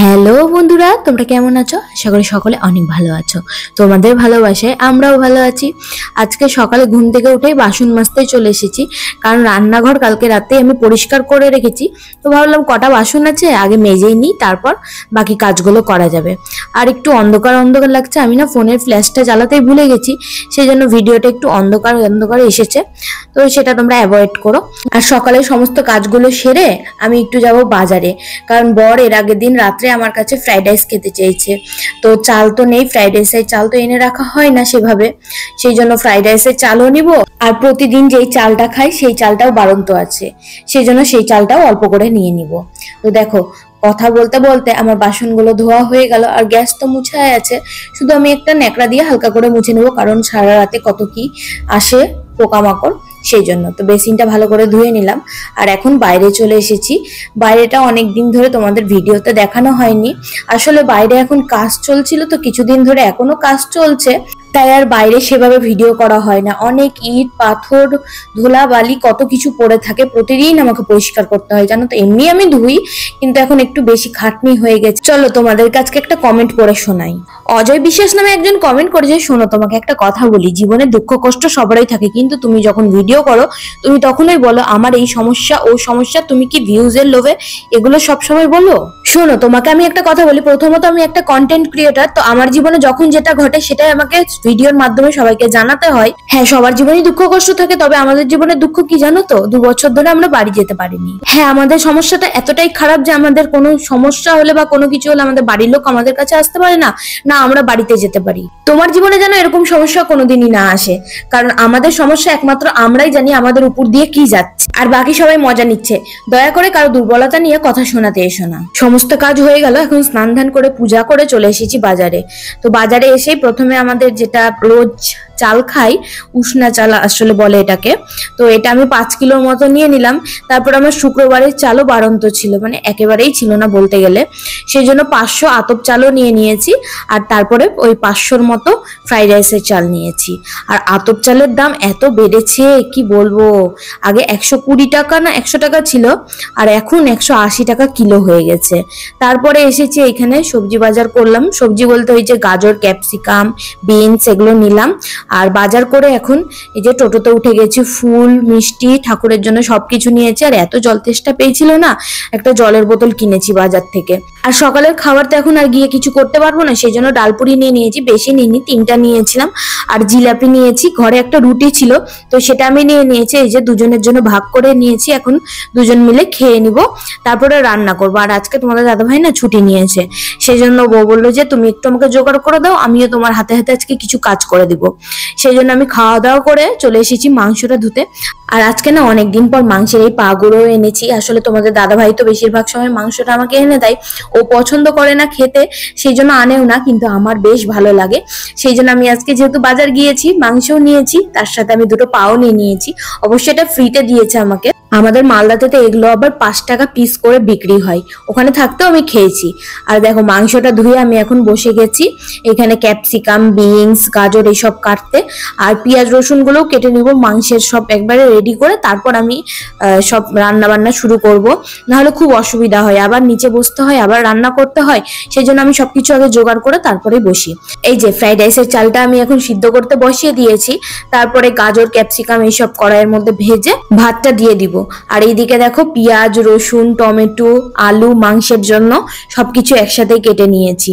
Hello বন্ধুরা, তোমরা কেমন আছো? আশা করি সকলে অনেক ভালো আছো। তোমাদের ভালোবাসায় আমরাও ভালো আছি। আজকে সকালে ঘুম থেকে উঠেই বাসন মাজতে চলে এসেছি, কারণ রান্নাঘর কালকে রাতে আমি পরিষ্কার করে রেখেছি। তো ভাবলাম কটা বাসন আছে আগে মেজেই নিই, তারপর বাকি কাজগুলো করা যাবে। আর একটু অন্ধকার অন্ধকার লাগছে, আমি না ফোনের ফ্ল্যাশটা জ্বালাতেই ভুলে গেছি, সেই জন্য ভিডিওটা একটু অন্ধকার অন্ধকার এসেছে। তো সেটা তোমরা অ্যাভয়েড করো। আর সকালে সমস্ত কাজগুলো সেরে আমি একটু যাব বাজারে, কারণ বর এর আগের দিন রাত্রে আমার কাছে ফ্রাইড রাইস খেতে চেয়েছে। তো চাল তো নেই, ফ্রাইড রাইসের চাল তো এনে রাখা হয় না সেভাবে, সেই জন্য ফ্রাইড রাইসের চালও নিব। আর প্রতিদিন যেই চালটা খাই সেই চালটাও বাড়ন্ত আছে, সেই জন্য সেই চালটাও অল্প করে নিয়ে নিব। তো দেখো, কথা বলতে বলতে আমার বাসনগুলো ধোয়া হয়ে গেল, আর গ্যাস তো মুছাই আছে। শুধু আমি একটা ন্যাকড়া দিয়ে হালকা করে মুছে নেবো, কারণ সারা রাতে কত কি আসে পোকামাকড়, সেই জন্য। তো বেসিনটা ভালো করে ধুয়ে নিলাম, আর এখন বাইরে চলে এসেছি। বাইরেটা অনেক দিন ধরে তোমাদের ভিডিওতে দেখানো হয়নি। আসলে বাইরে এখন কাজ চলছিল, তো কিছুদিন ধরে এখনো কাজ চলছে, তাই আর বাইরে সেভাবে ভিডিও করা হয় না। অনেক ইট পাথর ধুলা বালি কত কিছু পড়ে থাকে, প্রতিদিন আমাকে পরিষ্কার করতে হয়, জানো তো। এমনি আমি ধুই, কিন্তু এখন একটু বেশি খাটনি হয়ে গেছে। চলো তোমাদের কাছে একটা কমেন্ট পড়ে শোনাই। অজয় বিশ্বাস নামে একজন কমেন্ট করেছে, শোনো তোমাকে একটা কথা বলি, জীবনে দুঃখ কষ্ট সবারই থাকে, কিন্তু তুমি যখন ভিডিও করো তুমি তখনই বলো আমার এই সমস্যা ও সমস্যা। তুমি কি ভিউজের লোভে এগুলো সবসময় বলো? শোনো, তোমাকে আমি একটা কথা বলি। প্রথমত আমি একটা কন্টেন্ট ক্রিয়েটার, তো আমার জীবনে যখন যেটা ঘটে সেটাই আমাকে ভিডিওর মাধ্যমে সবাইকে জানাতে হয়। হ্যাঁ, সবার জীবনে দুঃখ কষ্ট থাকে, তবে আমাদের জীবনে দুঃখ কি জানো তো? 2 বছর ধরে আমরা বাড়ি যেতে পারিনি। হ্যাঁ, আমাদের সমস্যাটা এতটাই খারাপ যে আমাদের কোনো সমস্যা হলে বা কোনো কিছু হলে আমাদের বাড়ির লোক আমাদের কাছে আসতে পারে না, না আমরা বাড়িতে যেতে পারি। তোমার জীবনে যেন এরকম সমস্যা কোনোদিনই না আসে, কারণ আমাদের সমস্যা একমাত্র আমরাই জানি আমাদের উপর দিয়ে কি যাচ্ছে, আর বাকি সবাই মজা নিচ্ছে। দয়া করে কারো দুর্বলতা নিয়ে কথা শোনাতে এসো না। সমস্ত কাজ হয়ে গেল, এখন স্নান ধান করে পূজা করে চলে এসেছি বাজারে। তো বাজারে এসেই প্রথমে আমাদের যেটা রোজ চাল খাই, উষ্ণা চাল আসলে বলে এটাকে, তো এটা আমি 5 কিলোর মতো নিয়ে নিলাম। তারপর আমার শুক্রবারের চালও বাড়ন্ত ছিল, মানে একেবারেই ছিল না বলতে গেলে, সেই জন্য 500 আতপ চালও নিয়ে নিয়েছি। আর তারপরে ওই 500-র মতো ফ্রাইড রাইসের চাল নিয়েছি। আর আতপ চালের দাম এত বেড়েছে কি বলবো, আগে 120 টাকা না 100 টাকা ছিল, আর এখন 180 টাকা কিলো হয়ে গেছে। তারপরে এসেছি এখানে সবজি বাজার করলাম। সবজি বলতে ওই যে গাজর, ক্যাপসিকাম, বিনস এগুলো নিলাম। আর বাজার করে এখন এই যে টোটোতে উঠে গেছি, ফুল মিষ্টি ঠাকুরের জন্য সবকিছু নিয়েছি। আর এত জল তেষ্টা পেয়েছিল না, একটা জলের বোতল কিনেছি বাজার থেকে। আর সকালের খাবার তো এখন আর গিয়ে কিছু করতে পারবো না, সেই জন্য ডালপুরি নিয়ে নিয়েছি, বেশি নিইনি, 3টা নিয়েছিলাম। আর জিলাপি নিয়েছি, ঘরে একটা রুটি ছিল তো সেটা আমি নিয়ে নিয়েছি। এই যে দুজনের জন্য ভাগ করে নিয়েছি, এখন দুজন মিলে খেয়ে নিব, তারপরে রান্না করবো। আর আজকে তোমাদের দাদাভাই না ছুটি নিয়েছে, সেই জন্য বউ বললো যে তুমি একটু আমাকে জোগাড় করে দাও, আমিও তোমার হাতে হাতে আজকে কিছু কাজ করে দিব। সেই জন্য আমি খাওয়া দাওয়া করে চলে এসেছি মাংসটা ধুতে। আর আজকে না অনেকদিন পর মাংসের এই পাগুলো এনেছি। আসলে তোমাদের দাদাভাই তো বেশিরভাগ সময় মাংসটা আমাকে এনে দেয়, ও পছন্দ করে না খেতে, সেই জন্য আনেও না, কিন্তু আমার বেশ ভালো লাগে। সেই জন্য আমি আজকে যেহেতু বাজার গিয়েছি, মাংসও নিয়েছি, তার সাথে আমি 2টো পাও নিয়ে নিয়েছি। অবশ্যই এটা ফ্রিতে দিয়েছে আমাকে। আমাদের মালদাতে তো এগুলো আবার 5 টাকা পিস করে বিক্রি হয়, ওখানে থাকতেও আমি খেয়েছি। আর দেখো মাংসটা ধুয়ে আমি এখন বসে গেছি এখানে ক্যাপসিকাম, বিনস, গাজর এইসব কাটতে। আর পেঁয়াজ রসুন গুলোও কেটে নিব, মাংসের সব একবারে রেডি করে তারপর আমি সব রান্না বান্না শুরু করব, নাহলে খুব অসুবিধা হয়, আবার নিচে বসতে হয়, আবার রান্না করতে হয়। সেই জন্য আমি সবকিছু আগে জোগাড় করে তারপরে বসি। এই যে ফ্রাইড রাইসের চালটা আমি এখন সিদ্ধ করতে বসিয়ে দিয়েছি, তারপরে গাজর ক্যাপসিকাম এইসব কড়াইয়ের মধ্যে ভেজে ভাতটা দিয়ে দিব। আর এইদিকে দেখো পেঁয়াজ রসুন টমেটো আলু মাংসের জন্য সবকিছু একসাথে কেটে নিয়েছি।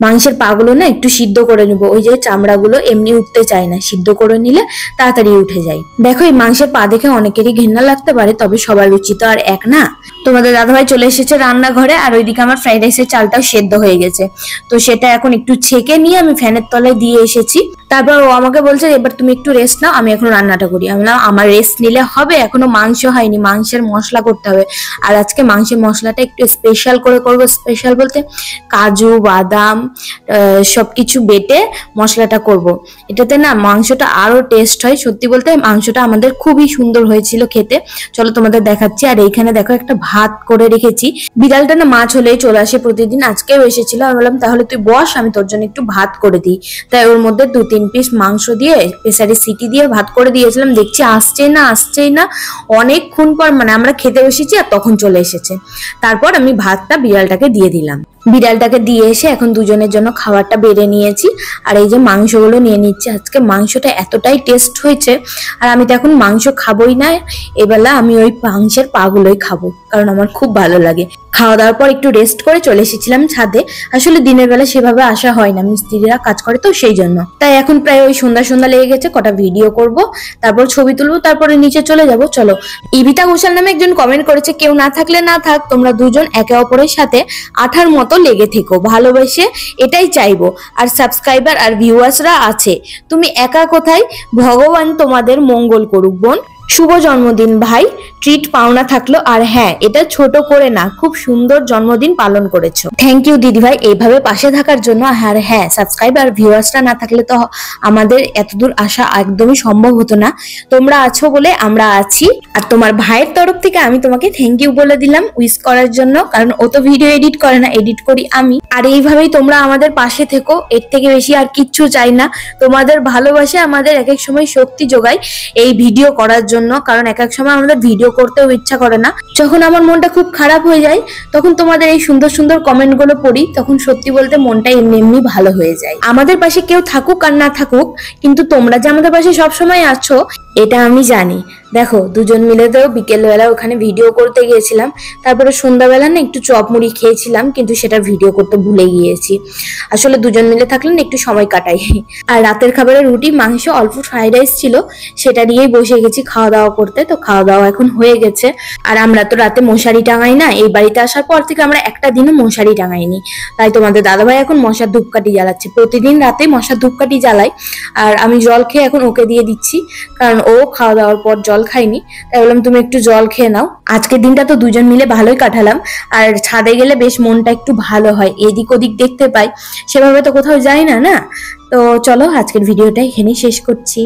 মাংসের পাগুলো না একটু সিদ্ধ করে নেবো, ওই যে চামড়াগুলো এমনি উঠতে চায় না, সিদ্ধ করে নিলে তাড়াতাড়ি উঠে যায়। দেখো এই মাংসের পা দেখে অনেকেরই ঘেন্না লাগতে পারে, তবে সবার রুচি তো আর এক না। তোমাদের দাদাভাই চলে এসেছে রান্নাঘরে, আর ওইদিকে আমার ফ্রাইড রাইসের চালটাও সেদ্ধ হয়ে গেছে। তো সেটা এখন একটু ছেঁকে নিয়ে আমি ফ্যানের তলায় দিয়ে এসেছি। তারপর ও আমাকে বলছে এবার তুমি একটু রেস্ট নাও, আমি এখন রান্নাটা করি। আমি বললাম আমার রেস্ট নিলে হবে, এখনো মাংস হয়নি, মাংসের মশলা করতে হবে। আর আজকে মাংসের মশলাটা একটু স্পেশাল করে করবো। স্পেশাল বলতে কাজু বাদাম সবকিছু বেটে মশলাটা করব। এটাতে না মাংসটা আরো টেস্ট হয়। সত্যি বলতে মাংসটা আমাদের খুবই সুন্দর হয়েছিল খেতে। চলো তোমাদের দেখাচ্ছি। আর এইখানে দেখো একটা ভাত করে রেখেছি। বিড়ালটা না মাছ হলেই চলে আসে প্রতিদিন, আজকেও এসেছিল। আমি বললাম তাহলে তুই বস, আমি তোর জন্য একটু ভাত করে দিই। তাই ওর মধ্যে 2-3 পিস মাংস দিয়ে প্রেসারে সিটি দিয়ে ভাত করে দিয়েছিলাম। দেখছি আসছেই না অনেকক্ষণ পর, মানে আমরা খেতে বসেছি আর তখন চলে এসেছে। তারপর আমি ভাতটা বিড়ালটাকে দিয়ে দিলাম। বিড়ালটাকে দিয়ে এসে এখন দুজনের জন্য খাবারটা বেড়ে নিয়েছি। আর এই যে মাংসগুলো নিয়ে নিচ্ছি। আজকে মাংসটা এতটাই টেস্ট হয়েছে, আর আমি তো এখন মাংস খাবোই না, এবেলা আমি ওই মাংসের পাগুলোই খাবো, কারণ আমার খুব ভালো লাগে। খাওয়া দাওয়ার পর একটু রেস্ট করে চলে এসেছিলাম ছাদে। আসলে দিনের বেলা সেভাবে আসা হয় না, মিস্ত্রিরা কাজ করে তো সেই জন্য। তাই এখন প্রায় ওই সন্ধ্যা সন্ধ্যা লেগে গেছে, কটা ভিডিও করব, তারপর ছবি তুলবো, তারপরে নিচে চলে যাব। চলো। ইবিতা ঘোষাল নামে একজন কমেন্ট করেছে, কেউ না থাকলে না থাক, তোমরা দুজন একে অপরের সাথে আঠার মতো লেগে থেকো, ভালোবেসে এটাই চাইবো। আর সাবস্ক্রাইবার আর ভিউয়ার্সরা আছে, তুমি একা কোথায়, ভগবান তোমাদের মঙ্গল করুক বোন। শুভ জন্মদিন ভাই, ট্রিট পাওনা থাকলো। আর হ্যাঁ, এটা ছোট করে না, খুব সুন্দর জন্মদিন পালন করেছো। থ্যাংক ইউ দিদি ভাই এইভাবে পাশে থাকার জন্য। আর হ্যাঁ, সাবস্ক্রাইব আর ভিউয়ার্সরা না থাকলে তো আমাদের এতদূর আসা একদমই সম্ভব হতো না। তোমরা আছো বলে আমরা আছি। আর তোমার ভাইয়ের তরফ থেকে আমি তোমাকে থ্যাংক ইউ বলে দিলাম উইশ করার জন্য, কারণ ও তো ভিডিও এডিট করে না, এডিট করি আমি। আর এইভাবেই তোমরা আমাদের পাশে থেকো, এর থেকে বেশি আর কিচ্ছু চাই না। তোমাদের ভালোবাসা আমাদের এক এক সময় শক্তি যোগায় এই ভিডিও করার জন্য, কারণ এক এক সময় আমাদের ভিডিও করতেও ইচ্ছা করে না। যখন আমার মনটা খুব খারাপ হয়ে যায়, তখন তোমাদের এই সুন্দর সুন্দর কমেন্ট গুলো পড়ি, তখন সত্যি বলতে মনটা এমনি এমনি ভালো হয়ে যায়। আমাদের পাশে কেউ থাকুক আর না থাকুক, কিন্তু তোমরা যে আমাদের পাশে সবসময় আছো এটা আমি জানি। দেখো, দুজন মিলে তো বিকেলবেলা ওখানে ভিডিও করতে গিয়েছিলাম, তারপরে সন্ধ্যাবেলা না একটু চপ মুড়ি খেয়েছিলাম, কিন্তু সেটা ভিডিও করতে ভুলে গিয়েছি। আসলে দুজন মিলে থাকলে না একটু সময় কাটাই। আর রাতের খাবারে রুটি, মাংস, অল্প ফ্রাইড রাইস ছিল, সেটা নিয়েই বসে গেছি খাওয়া দাওয়া করতে। তো খাওয়া দাওয়া এখন হয়ে গেছে। আর আমরা তো রাতে মশারি টাঙাই না, এই বাড়িতে আসার পর থেকে আমরা একটা দিনও মশারি টাঙাইনি। তাই তোমাদের দাদাভাই এখন মশার ধূপকাঠি জ্বালাচ্ছে, প্রতিদিন রাতে মশার ধূপকাঠি জ্বালাই। আর আমি জল খেয়ে এখন ওকে দিয়ে দিচ্ছি, কারণ ও খাওয়া দাওয়ার পর জল খাইনি। তাই বললাম তুমি একটু জল খেয়ে নাও। আজকের দিনটা তো দুজন মিলে ভালোই কাটালাম। আর ছাদে গেলে বেশ মনটা একটু ভালো হয়, এদিক ওদিক দেখতে পাই, সেভাবে তো কোথাও যাই না। তো চলো, আজকের ভিডিওটা এখানেই শেষ করছি।